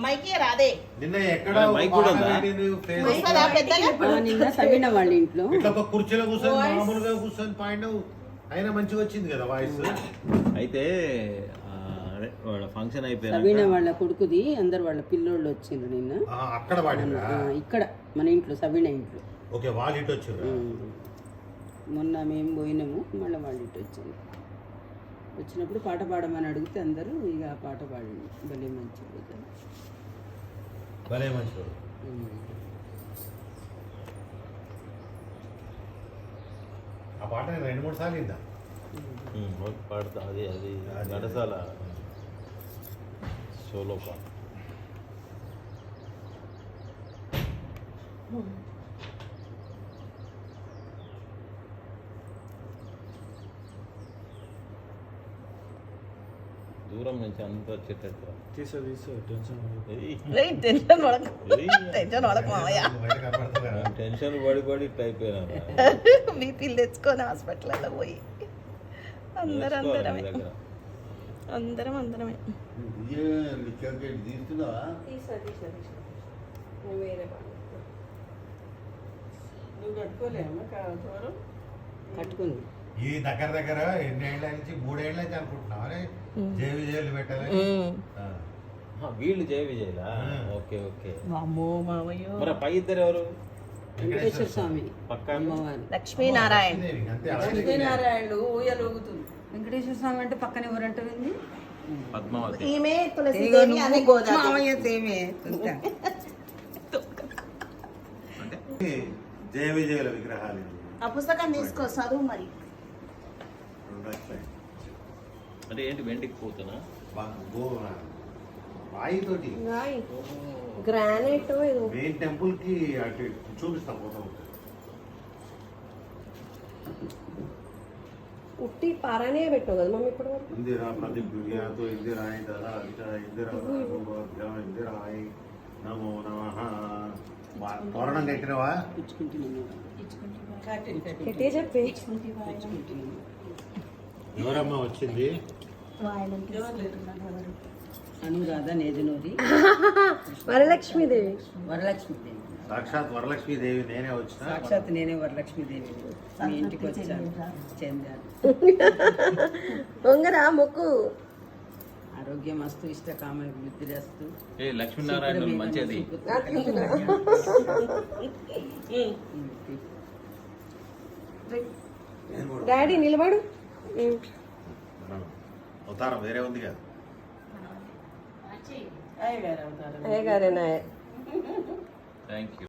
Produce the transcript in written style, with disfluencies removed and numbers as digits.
మైకి రాదే నిన్న ఎక్కడ నిన్న సవీన వాళ్ళ ఇంట్లో ఇట్లా ఒక కుర్చీలో కూర్చొని మామూలుగా కూర్చొని పాడినావు అయినా మంచిగా వచ్చింది కదా వాయిస్. అయితే వాళ్ళ ఫంక్షన్ అయిపోయింది. సవీన వాళ్ళ కొడుకుది అందరు వాళ్ళ పిల్లోళ్ళు వచ్చిండ్రు నిన్న. అక్కడ పాడినా ఇక్కడ మన ఇంట్లో సవీన ఇంట్లో. ఓకే, వాళ్ళ ఇంటి వచ్చారు. మొన్న మేము పోయినాము, మళ్ళీ వాళ్ళ ఇంటి వచ్చింది. వచ్చినప్పుడు పాట పాడమని అడిగితే అందరూ ఇక ఆ పాట పాడింది. భలే మంచి భలే మంచి. ఆ పాట నేను 2-3 సార్లు ఇందా పాడతా. అది అది గడసాల సోలో పాట. దూరం నుంచి అంత వచ్చేటట్టు టెన్షన్ పడి పడి ఇట్లా అయిపోయినా బీపీలు తెచ్చుకొని హాస్పిటల్లో పోయి అందరమే కట్టుకుంది. ఈ దగ్గర 2 ఏళ్ళ నుంచి 3 ఏళ్ళ నుంచి అనుకుంటున్నావు జయ విజయాలు పెట్టాలని. వీళ్ళు జయ విజయలా? Okay okay. మరి పై ఇద్దరు ఎవరు? వెంకటేశ్వర స్వామి పక్క అమ్మవారు లక్ష్మీనారాయణ. లక్ష్మీనారాయణుడు ఊయలోగుతుంది. వెంకటేశ్వర స్వామి అంటే పక్కన ఎవరంటే పద్మావతి. ఈమె తులసిదేవి అనే గోదావరి. జయ విజయాల విగ్రహాలు. ఆ పుస్తకం తీసుకో చదువు మరి. అంటే ఏంటి వెండికి పోతున్నా రాయితోటి గ్రానైట్ మెయిన్ టెంపుల్ కి అటు చూపిస్తా పోతాం. ఉట్టి పారానే పెట్టావు కదా మమ్మీ ఇప్పుడు. ఇందిరా ప్రదీప్ తో ఇందిరాయ ఇందిరాయ నమో నమః. తోరణం కట్టినవా? చెప్పి ఎవరమ్మా వచ్చింది? అనురాధ నేజనూరి వరలక్ష్మీదేవి. వరలక్ష్మీదేవి సాక్షాత్ వరలక్ష్మీదేవి నేనే వచ్చిన. సాక్షాత్ నేనే వరలక్ష్మీదేవి మీ ఇంటికి వచ్చాను. చెందాను. పొంగరా మొక్కు. ఆరోగ్యం అస్తు, ఇష్టకామ వృద్ధిరస్తు. లక్ష్మీనారాయణ మంచిది. డాడీ నిలబడు. అవతారం వేరే ఉంది కదా. అయ్యగారేనా? Thank you.